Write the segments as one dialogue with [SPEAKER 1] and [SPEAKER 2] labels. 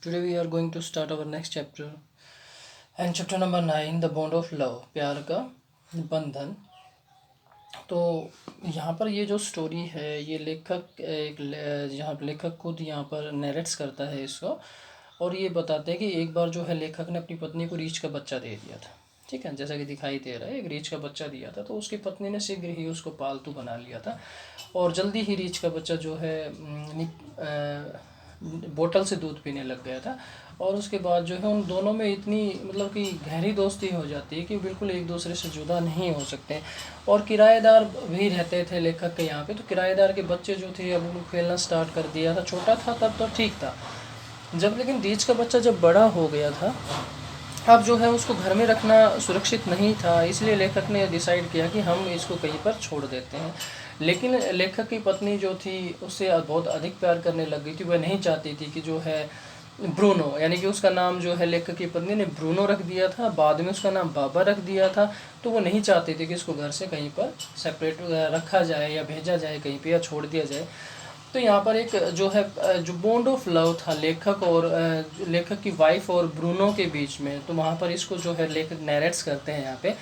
[SPEAKER 1] Today we are going to start our next chapter and chapter number 9, the bond of love, प्यार का बंधन। तो यहाँ पर ये जो स्टोरी है ये लेखक यहाँ लेखक खुद यहाँ पर नरेट्स करता है इसको, और ये बताते हैं कि एक बार जो है लेखक ने अपनी पत्नी को रीछ का बच्चा दे दिया था। ठीक है, जैसा कि दिखाई दे रहा है, एक रीछ का बच्चा दिया था, तो उसकी पत्नी ने शीघ्र ही उसको पालतू बना लिया था और जल्दी ही रीछ का बच्चा जो है बोतल से दूध पीने लग गया था। और उसके बाद जो है उन दोनों में इतनी मतलब कि गहरी दोस्ती हो जाती है कि बिल्कुल एक दूसरे से जुदा नहीं हो सकते। और किराएदार भी रहते थे लेखक के यहाँ पे, तो किराएदार के बच्चे जो थे अब उनको खेलना स्टार्ट कर दिया था। छोटा था तब तो ठीक था, जब लेकिन रीछ का बच्चा जब बड़ा हो गया था, अब जो है उसको घर में रखना सुरक्षित नहीं था, इसलिए लेखक ने डिसाइड किया कि हम इसको कहीं पर छोड़ देते हैं। लेकिन लेखक की पत्नी जो थी उससे बहुत अधिक प्यार करने लग गई थी। वह नहीं चाहती थी कि जो है ब्रूनो, यानी कि उसका नाम जो है लेखक की पत्नी ने ब्रूनो रख दिया था, बाद में उसका नाम बाबा रख दिया था। तो वो नहीं चाहती थी कि इसको घर से कहीं पर सेपरेट रखा जाए या भेजा जाए कहीं पे या छोड़ दिया जाए। तो यहाँ पर एक जो है जो बॉन्ड ऑफ लव था लेखक और लेखक की वाइफ और ब्रूनो के बीच में, तो वहाँ पर इसको जो है लेखक नरेट्स करते हैं यहाँ पे।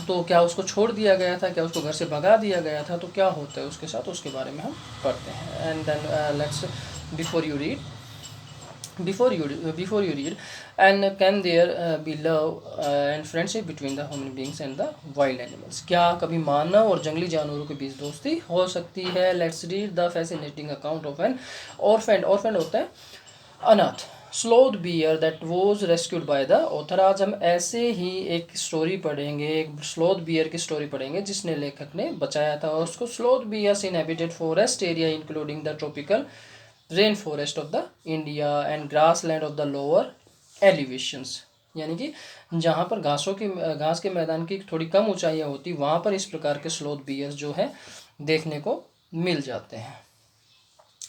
[SPEAKER 1] तो क्या उसको छोड़ दिया गया था, क्या उसको घर से भगा दिया गया था, तो क्या होता है उसके साथ, उसके बारे में हम पढ़ते हैं। And then let's before you read before you read, and can there be love and friendship between the human beings and the wild animals? क्या कभी मानव और जंगली जानवरों के बीच दोस्ती हो सकती है? Let's read the fascinating account of an orphan होता है अनाथ sloth bear that was rescued by the author. आज हम ऐसे ही एक स्टोरी पढ़ेंगे, एक स्लोथ बियर की स्टोरी पढ़ेंगे जिसने लेखक ने बचाया था और उसको। Sloth bears inhabited forest area including the tropical rain forest of the India and grass land of the lower elevations, यानी कि जहाँ पर घास के मैदान की थोड़ी कम ऊंचाइयाँ होती, वहाँ पर इस प्रकार के स्लोथ बियर्स जो है देखने को मिल जाते हैं।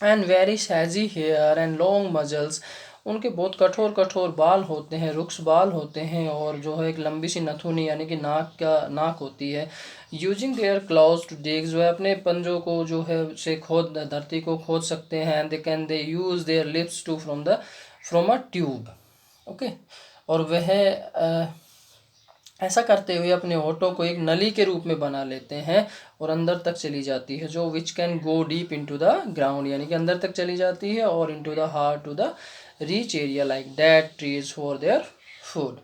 [SPEAKER 1] एंड वेरी सैजी हेयर एंड लॉन्ग मजल्स, उनके बहुत कठोर कठोर बाल होते हैं, रुक्ष बाल होते हैं, और जो है एक लंबी सी नथुनी यानी कि नाक होती है। Using their claws to dig, जो है अपने पंजों को जो है से खोद धरती को खोद सकते हैं। They use their lips to form a tube. Okay, और वह ऐसा करते हुए अपने होठों को एक नली के रूप में बना लेते हैं और अंदर तक चली जाती है, जो which can go deep into the ground, यानी कि अंदर तक चली जाती है और into the hard to the reach area like that trees for their food.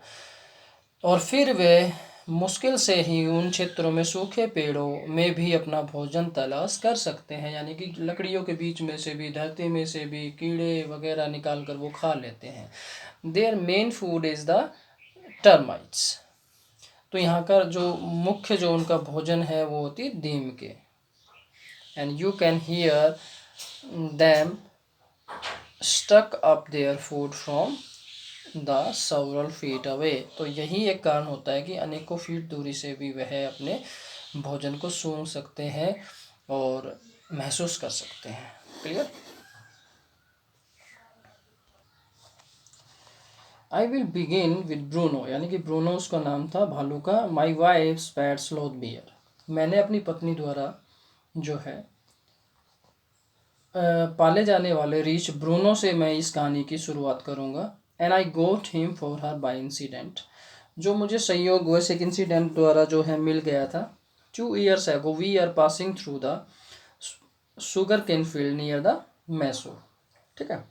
[SPEAKER 1] और फिर वे मुश्किल से ही उन क्षेत्रों में सूखे पेड़ों में भी अपना भोजन तलाश कर सकते हैं, यानी कि लकड़ियों के बीच में से भी, धरती में से भी कीड़े वगैरह निकाल कर वो खा लेते हैं। Their main food is the termites. तो यहाँ का जो मुख्य जो उनका भोजन है वो होती है दीम के। And you can hear them stuck up their food from the several feet away. तो यही एक कारण होता है कि अनेकों फीट दूरी से भी वह अपने भोजन को सूंघ सकते हैं और महसूस कर सकते हैं। Clear? I will begin with Bruno, यानी कि ब्रूनो उसका नाम था भालू का। My wife PAT sloth beer, मैंने अपनी पत्नी द्वारा जो है पाले जाने वाले रीछ ब्रूनो से मैं इस कहानी की शुरुआत करूँगा। And I got him for her by incident, जो मुझे संयोग वैसे एक इंसिडेंट द्वारा जो है मिल गया था। 2 years ago we are passing through the sugar cane field near the Mysore. ठीक है,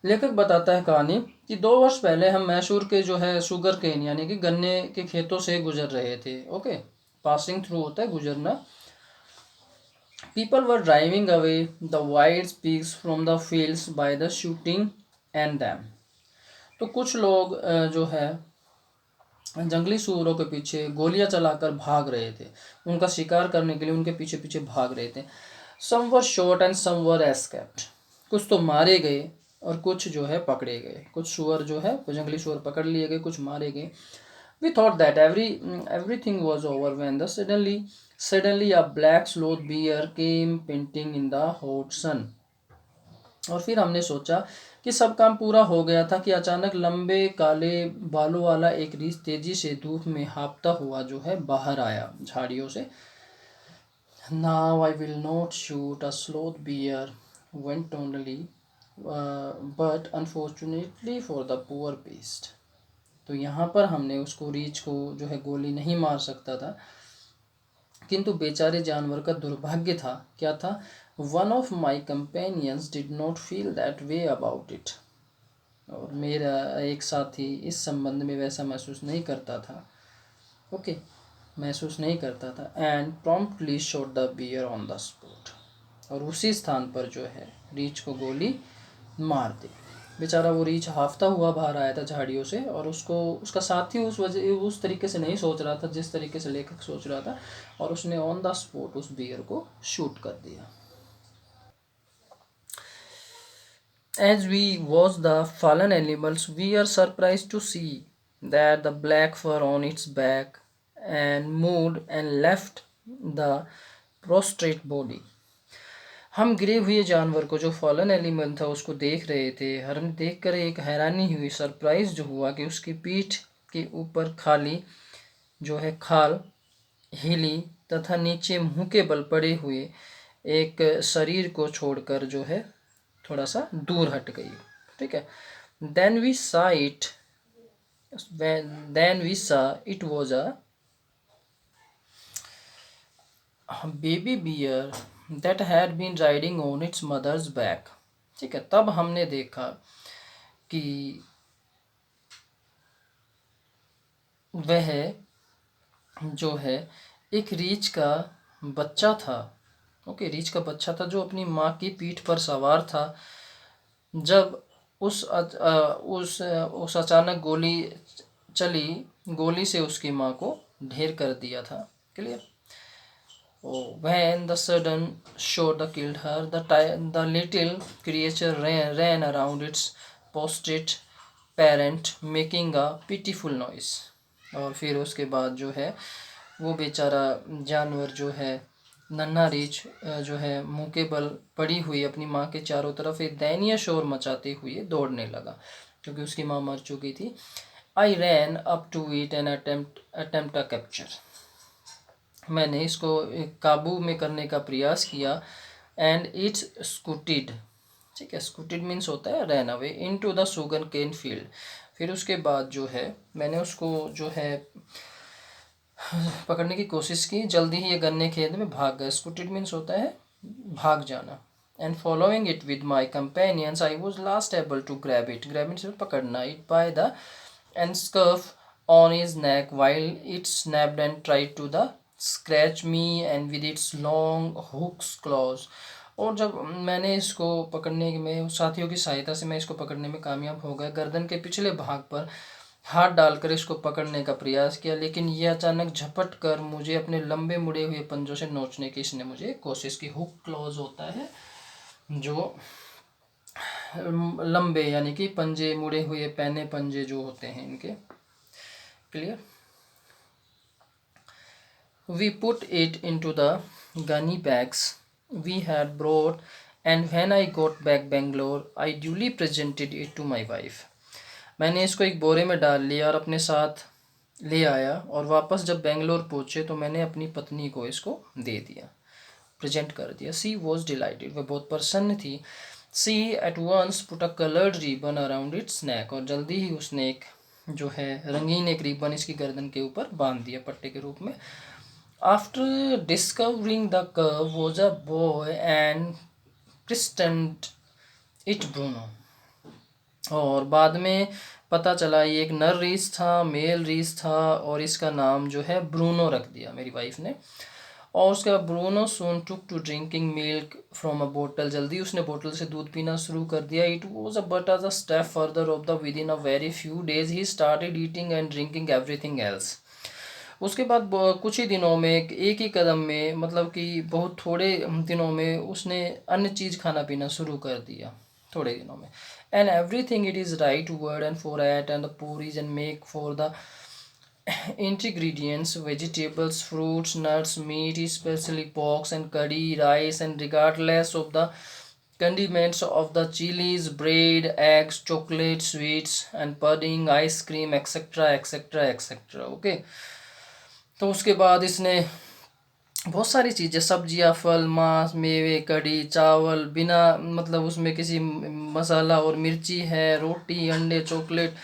[SPEAKER 1] लेखक बताता है कहानी कि 2 वर्ष पहले हम मैसूर के जो है शुगर केन यानी कि गन्ने के खेतों से गुजर रहे थे। ओके, पासिंग थ्रू होता है गुजरना। People were driving away the wild pigs from the fields by the shooting and them. तो कुछ लोग जो है जंगली सूअरों के पीछे गोलियां चलाकर भाग रहे थे, उनका शिकार करने के लिए उनके पीछे पीछे भाग रहे थे। Some were shot and some were escaped, कुछ तो मारे गए और कुछ जो है पकड़े गए। कुछ सूअर जो है जंगली सूअर पकड़ लिए गए, कुछ मारे गए। We thought that everything was over when the suddenly a black sloth bear came panting in the hot sun. और फिर हमने सोचा कि सब काम पूरा हो गया था कि अचानक लंबे काले बालों वाला एक रीछ तेजी से धूप में हाँफता हुआ जो है बाहर आया झाड़ियों से। Now I will not shoot a sloth bear went only but unfortunately for the poor beast. तो यहाँ पर हमने उसको रीछ को जो है गोली नहीं मार सकता था, किंतु बेचारे जानवर का दुर्भाग्य था, क्या था, one of my companions did not feel that way about it. और मेरा एक साथी इस संबंध में वैसा महसूस नहीं करता था, ओके, महसूस नहीं करता था, and promptly shot the bear on the spot. और उसी स्थान पर जो है रीछ को गोली मार दी। बेचारा वो रीछ हाफता हुआ बाहर आया था झाड़ियों से, और उसको उसका साथी उस तरीके से नहीं सोच रहा था जिस तरीके से लेखक सोच रहा था, और उसने ऑन द स्पॉट उस बियर को शूट कर दिया। As we watch the fallen animals, we are surprised to see that the black fur on its back and moved and left the prostrate body. हम गिरे हुए जानवर को, जो फॉलन एनिमल था, उसको देख रहे थे। हम देख कर एक हैरानी हुई, सरप्राइज जो हुआ कि उसकी पीठ के ऊपर खाली जो है खाल हिली तथा नीचे मुंह के बल पड़े हुए एक शरीर को छोड़कर जो है थोड़ा सा दूर हट गई। ठीक है। Then we saw it was a baby bear that had been riding on its mother's back. ठीक है। तब हमने देखा कि वह जो है एक रीछ का बच्चा था, ओके, रीछ का बच्चा था जो अपनी माँ की पीठ पर सवार था। जब उस अचानक गोली चली, गोली से उसकी माँ को ढेर कर दिया था। Clear. When the sudden shot killed her, the little creature ran around its prostrate parent, making a pitiful noise. और फिर उसके बाद जो है वो बेचारा जानवर जो है नन्हा रीछ जो है मुंह के बल पड़ी हुई अपनी माँ के चारों तरफ एक दयनीय शोर मचाते हुए दौड़ने लगा, क्योंकि उसकी माँ मर चुकी थी। I ran up to it and attempt a capture. मैंने इसको काबू में करने का प्रयास किया। And it's scooted. ठीक है। स्कूटेड मीन्स होता है ran away into the sugar cane field. फिर उसके बाद जो है मैंने उसको जो है पकड़ने की कोशिश की। जल्दी ही ये गन्ने खेत में भाग गया। स्कूटेड मीन्स होता है भाग जाना। And following it with my companions I was last able to grab it. Grab means पकड़ना। It by the and scruff on his neck while it snapped and tried to the scratch me and with its long hooks claws। और जब मैंने इसको पकड़ने में साथियों की सहायता से मैं इसको पकड़ने में कामयाब हो गया, गर्दन के पिछले भाग पर हाथ डालकर इसको पकड़ने का प्रयास किया, लेकिन यह अचानक झपट कर मुझे अपने लंबे मुड़े हुए पंजों से नोचने की इसने मुझे कोशिश की। हुक क्लॉज होता है जो लंबे यानी कि पंजे, मुड़े हुए पैने पंजे जो होते हैं इनके। Clear? We put it into the gunny bags we had brought, and when I got back Bangalore, I duly presented it to my wife. मैंने इसको एक बोरे में डाल लिया और अपने साथ ले आया, और वापस जब बेंगलोर पहुँचे तो मैंने अपनी पत्नी को इसको दे दिया, प्रेजेंट कर दिया। सी वॉज डिलाइटेड, वह बहुत प्रसन्न थी। She at once put a coloured ribbon around its neck, और जल्दी ही उसने एक जो है रंगीन एक रिबन इसकी गर्दन के ऊपर बांध दिया पट्टे के रूप में। After discovering the curve was a boy and christened it Bruno. और बाद में पता चला ये एक नर रीछ था, मेल रीछ था, और इसका नाम जो है ब्रूनो रख दिया मेरी वाइफ ने। और उसके बाद Bruno soon took to drinking milk from a बोतल, जल्दी उसने बोतल से दूध पीना शुरू कर दिया। It was a but a step further of the with in a very few days he started eating and drinking everything else. उसके बाद कुछ ही दिनों में, एक ही कदम में, मतलब कि बहुत थोड़े दिनों में उसने अन्य चीज़ खाना पीना शुरू कर दिया, थोड़े दिनों में। And everything it is right word and for eat and the puris and make for the ingredients, vegetables, fruits, nuts, meat, especially porks and curry, rice, and regardless of the condiments of the chilies, bread, eggs, chocolate, sweets, and pudding, ice cream, etc., etc., etc. Okay. तो उसके बाद इसने बहुत सारी चीज़ें, सब्जियां, फल, मांस, मेवे, कढ़ी, चावल, बिना मतलब उसमें किसी मसाला और मिर्ची है, रोटी, अंडे, चॉकलेट,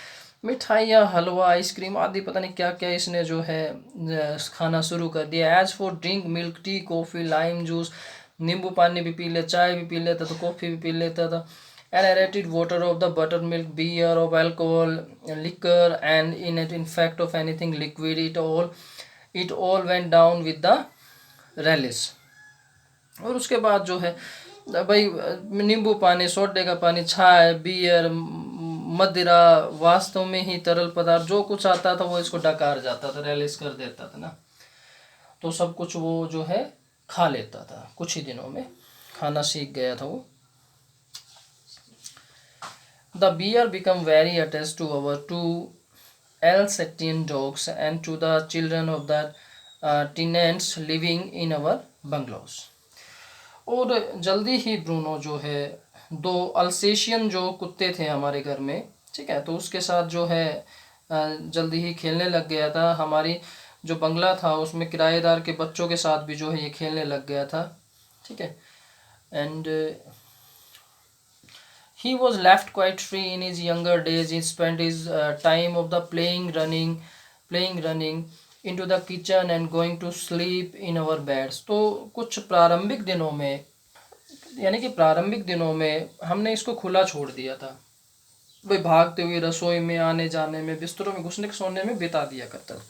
[SPEAKER 1] मिठाइयाँ, हलवा, आइसक्रीम आदि पता नहीं क्या क्या इसने जो है खाना शुरू कर दिया। As for drink, milk tea, coffee, lime juice, नींबू पानी भी पी ले, चाय भी पी लेता था, कॉफ़ी भी पी लेता था। Aerated water of the buttermilk, beer of alcohol, liquor, and in fact of anything liquid, it all went down with the relish। और उसके बाद जो है भाई नींबू पानी, सोडे का पानी, चाय, बियर, मदिरा, वास्तव में ही तरल पदार्थ जो कुछ आता था वो इसको डकार जाता था, रेलिश कर देता था ना। तो सब कुछ वो जो है खा लेता था, कुछ ही दिनों में खाना सीख गया था वो। The bear became very attached to our two Alsatian dogs and to the children of the tenants living in our bungalows। और जल्दी ही ब्रूनो जो है दो अल्सेशियन जो कुत्ते थे हमारे घर में, ठीक है, तो उसके साथ जो है जल्दी ही खेलने लग गया था। हमारी जो बंगला था उसमें किराएदार के बच्चों के साथ भी जो है ये खेलने लग गया था, ठीक है। And he was left quite free in his younger days। He spent his time of the playing running into the kitchen and going to sleep in our beds। तो कुछ प्रारंभिक दिनों में, यानी कि प्रारंभिक दिनों में हमने इसको खुला छोड़ दिया था, वही भागते हुए रसोई में आने जाने में, बिस्तरों में घुसने सोने में बिता दिया करता था।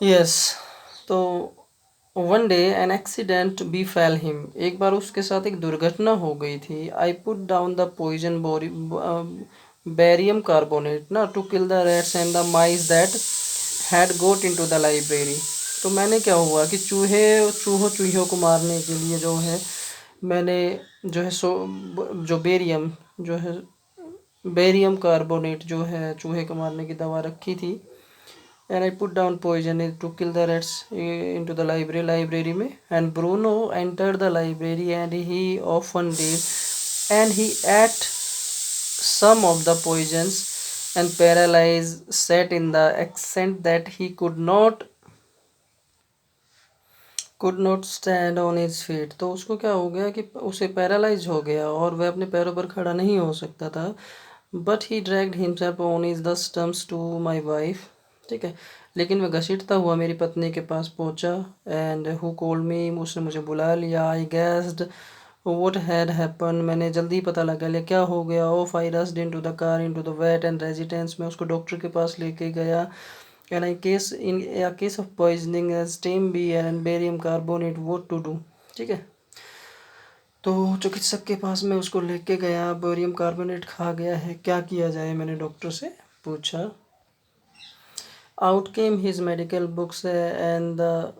[SPEAKER 1] यस, तो one day an accident befell him. एक बार उसके साथ एक दुर्घटना हो गई थी। I put down the poison barium carbonate ना to kill the rats and the mice that had got into the library. तो मैंने क्या हुआ कि चूहों को मारने के लिए जो है मैंने जो है जो बेरियम कार्बोनेट जो है चूहे को मारने की दवा रखी थी। and I put down poison to kill the rats into the library में। and Bruno entered the library and he often did and he ate some of the poisons and paralyzed sat in the accent that he could not stand on his feet। तो उसको क्या हो गया कि उसे paralyse हो गया और वह अपने पैरों पर खड़ा नहीं हो सकता था। But he dragged himself on his the stumps to my wife, ठीक है, लेकिन वह घसीटता हुआ मेरी पत्नी के पास पहुंचा। एंड हु कॉल्ड मी, उसने मुझे बुला लिया। I guessed what had happen, मैंने जल्दी पता लगा लिया क्या हो गया। Off I rushed into the car into the vet and residence, मैं उसको डॉक्टर के पास लेके गया। and in a case of poisoning as steam beer and barium carbonate, what to do, ठीक है। तो चिकित्सक के पास मैं उसको लेके गया, बेरियम कार्बोनेट खा गया है, क्या किया जाए, मैंने डॉक्टर से पूछा। Out came his medical books and the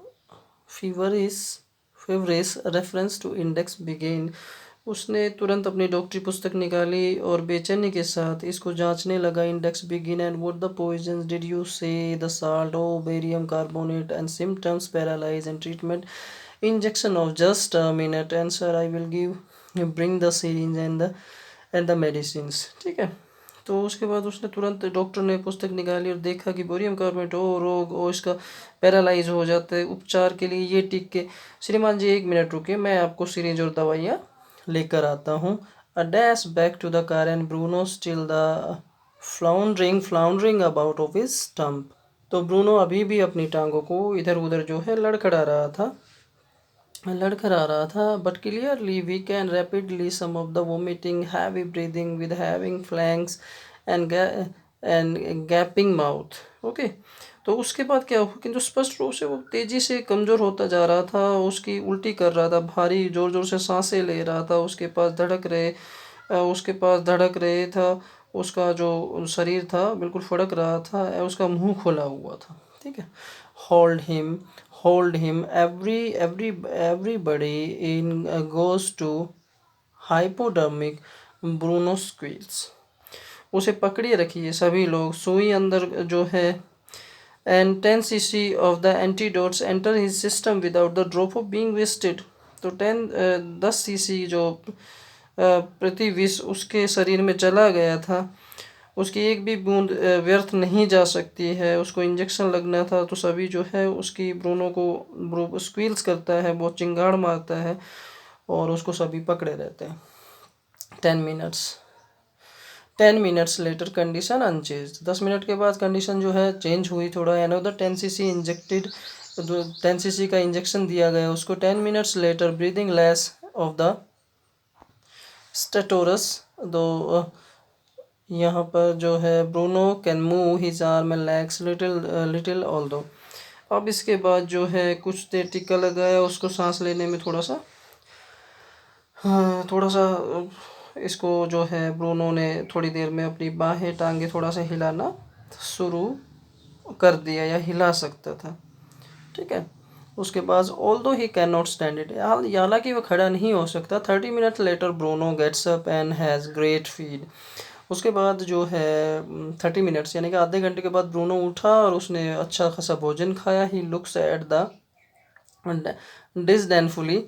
[SPEAKER 1] feverish feverish reference to index began. उसने तुरंत अपनी डॉक्टरी पुस्तक निकाली और बेचैनी के साथ इसको जांचने लगा। Index begin and what the poison did you say, the salt, oh barium carbonate and symptoms paralyse and treatment, injection of just a minute, answer I will give, bring the syringe and the medicines, ठीक है। तो उसके बाद उसने तुरंत, doctor ने पुस्तक निकाली और देखा कि बोरियम कार्बोनेट ओ रोग ओ इसका पैरालाइज हो जाता है, उपचार के लिए ये टिक्के। श्रीमान जी 1 मिनट रुके, मैं आपको सिरिंज और दवाइयाँ लेकर आता हूँ। A dash back to the car and Bruno still the floundering about of his stump. तो ब्रूनो अभी भी अपनी टांगों को इधर उधर जो है लड़खड़ा रहा था but clearly weak and rapidly, some of the vomiting, heavy breathing with having flanks and gaping mouth, okay. तो उसके बाद क्या हुआ, किंतु स्पष्ट रूप से वो तेजी से कमज़ोर होता जा रहा था, उसकी उल्टी कर रहा था, भारी जोर जोर से सांसें ले रहा था, उसके पास धड़क रहे था, उसका जो शरीर था बिल्कुल फड़क रहा था, उसका मुंह खुला हुआ था, ठीक है। Hold him hold him everybody in goes to hypodermic, Bruno squeals. उसे पकड़िए रखिए सभी लोग, सुई अंदर जो है, and 10 cc of the antidotes enter his system without the drop of being wasted। तो 10 cc जो प्रति विष उसके शरीर में चला गया था, उसकी एक भी बूंद व्यर्थ नहीं जा सकती है। उसको इंजेक्शन लगना था तो सभी जो है उसकी ब्रूनो को स्क्वील्स करता है, बहुत चिंगाड़ मारता है और उसको सभी पकड़े रहते हैं। 10 minutes 10 minutes later condition unchange. 10 minute के बाद कंडीशन जो है चेंज हुई थोड़ा। अनदर 10 cc इंजेक्टेड, 10 cc का इंजेक्शन दिया गया उसको। 10 minutes later breathing less of the stertorous, दो यहाँ पर जो है Bruno can move his arm and legs little little although. अब इसके बाद जो है कुछ देर टीका लगाया उसको, सांस लेने में थोड़ा सा, हाँ थोड़ा सा इसको जो है ब्रूनो ने थोड़ी देर में अपनी बाहें टांगे थोड़ा सा हिलाना शुरू कर दिया या हिला सकता था, ठीक है। उसके बाद although he can not stand it, हालांकि वह खड़ा नहीं हो सकता। 30 minute later Bruno gets up and has great feed. उसके बाद जो है 30 मिनट्स यानी कि आधे घंटे के बाद ब्रूनो उठा और उसने अच्छा खासा भोजन खाया। He looks at the disdainfully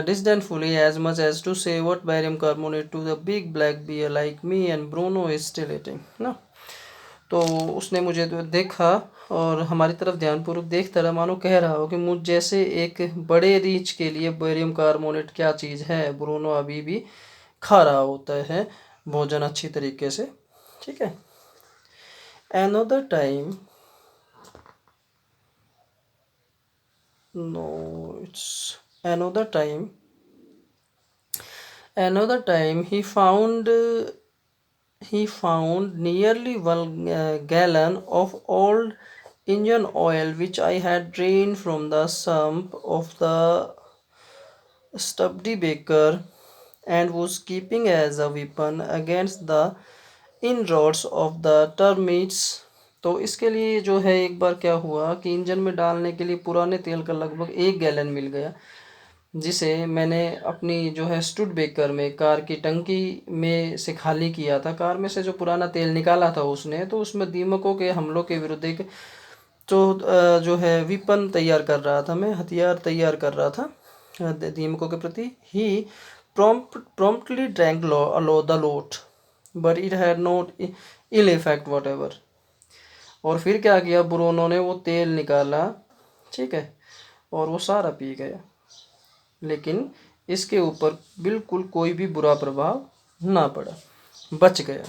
[SPEAKER 1] disdainfully, as much as to say, what barium carbonate to the big black bear like me, and Bruno is still eating ना। तो उसने मुझे देखा और हमारी तरफ ध्यानपूर्वक देखता रहा, मानो कह रहा हो कि मुझ जैसे एक बड़े रीछ के लिए बेरियम कार्बोनेट क्या चीज़ है। ब्रूनो अभी भी खा रहा होता है भोजन अच्छी तरीके से, ठीक है। another time no it's another time another time he found nearly 1 gallon of old engine oil which I had drained from the sump of the stubby baker and was keeping as a weapon against the inroads of the termites। तो इसके लिए जो है एक बार क्या हुआ कि engine में डालने के लिए पुराने तेल का लगभग 1 गैलन मिल गया, जिसे मैंने अपनी जो है स्टूड बेकर में कार की टंकी में से खाली किया था। कार में से जो पुराना तेल निकाला था उसने, तो उसमें दीमकों के हमलों के विरुद्ध एक जो है विपन तैयार कर रहा था, मैं हथियार तैयार कर रहा था दीमकों के प्रति। ही promptly drank the lot but it had not ill effect whatever। और फिर क्या किया, ब्रूनो ने वो तेल निकाला, ठीक है, और वो सारा पी गया, लेकिन इसके ऊपर बिल्कुल कोई भी बुरा प्रभाव ना पड़ा, बच गया।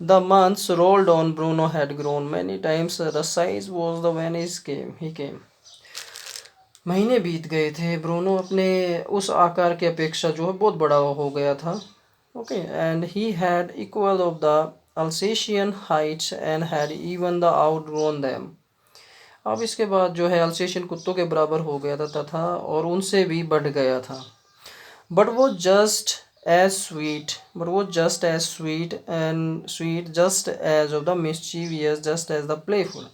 [SPEAKER 1] The months rolled on. Bruno had grown many times the size was the when he came। महीने बीत गए थे, ब्रूनो अपने उस आकार की अपेक्षा जो है बहुत बड़ा हो गया था, okay. And he had equal of the Alsatian heights and had even the outgrown them. अब इसके बाद जो है अल्सेशियन कुत्तों के बराबर हो गया था तथा और उनसे भी बढ़ गया था। बट वो just as sweet and sweet just as of the mischievous just as the playful.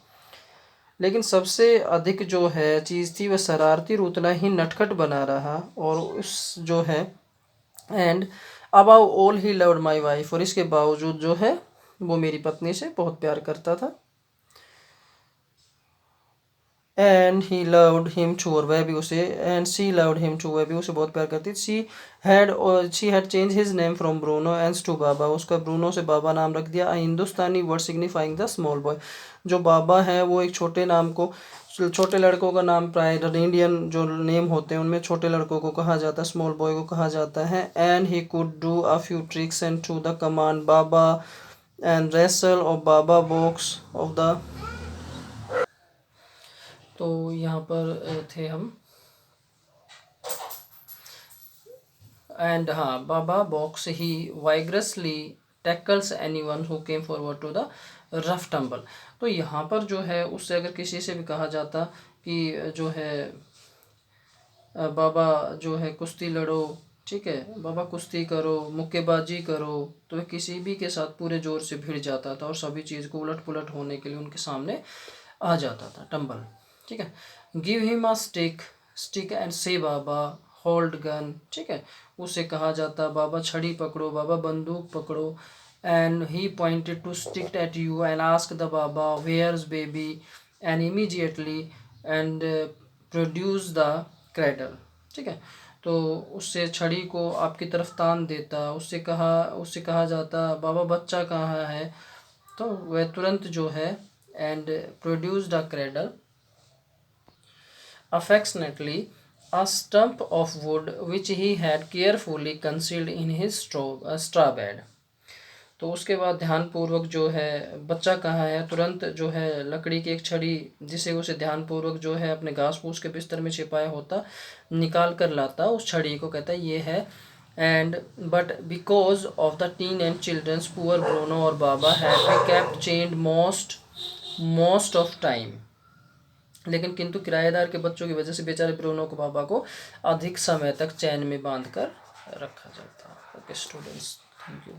[SPEAKER 1] लेकिन सबसे अधिक जो है चीज़ थी वह शरारती और उतना ही नटखट बना रहा। और उस जो है and above all he loved my wife, और इसके बावजूद जो है वो मेरी पत्नी से बहुत प्यार करता था। And he loved him too, और वह भी उसे, and she loved him too, वह भी उसे बहुत प्यार करती थी। She had change his name from Bruno and to Baba, उसका ब्रूनो से बाबा नाम रख दिया। Hindustani word signifying the small boy, जो बाबा है वो एक छोटे नाम को, छोटे लड़कों का नाम, प्राय इंडियन जो नेम होते हैं उनमें छोटे लड़कों को कहा जाता है, स्मॉल बॉय को कहा जाता है। And he could do a few tricks and to the command Baba and wrestle of Baba box of the. तो यहाँ पर थे हम, एंड हाँ, Baba box he vigorously tackles anyone who came forward to the rough tumble. तो यहाँ पर जो है उससे अगर किसी से भी कहा जाता कि जो है बाबा जो है कुश्ती लड़ो, ठीक है, बाबा कुश्ती करो, मुक्केबाजी करो, तो वह किसी भी के साथ पूरे जोर से भिड़ जाता था और सभी चीज़ को उलट पुलट होने के लिए उनके सामने आ जाता था, टम्बल, ठीक है। Give him a stick and से बाबा होल्ड गन, ठीक है, उसे कहा जाता बाबा छड़ी पकड़ो, बाबा बंदूक पकड़ो। And he pointed to stick at you and ask the baba where's baby and immediately and produce the cradle, ठीक है। तो उससे छड़ी को आपकी तरफ तान देता, उससे कहा जाता बाबा बच्चा कहाँ है, तो वह तुरंत जो है and produced a cradle affectionately a stump of wood which he had carefully concealed in his straw bed। तो उसके बाद ध्यानपूर्वक जो है बच्चा कहाँ है, तुरंत जो है लकड़ी की एक छड़ी जिसे उसे ध्यानपूर्वक जो है अपने घास फूस के बिस्तर में छिपाया होता निकाल कर लाता, उस छड़ी को कहता है ये है। And but because of the teen and childrens poor Bruno और Baba had be kept chained most of time. लेकिन किंतु किराएदार के बच्चों की वजह से बेचारे ब्रूनो को बाबा को अधिक समय तक चैन में बांध कर रखा जाता। Okay students, thank you.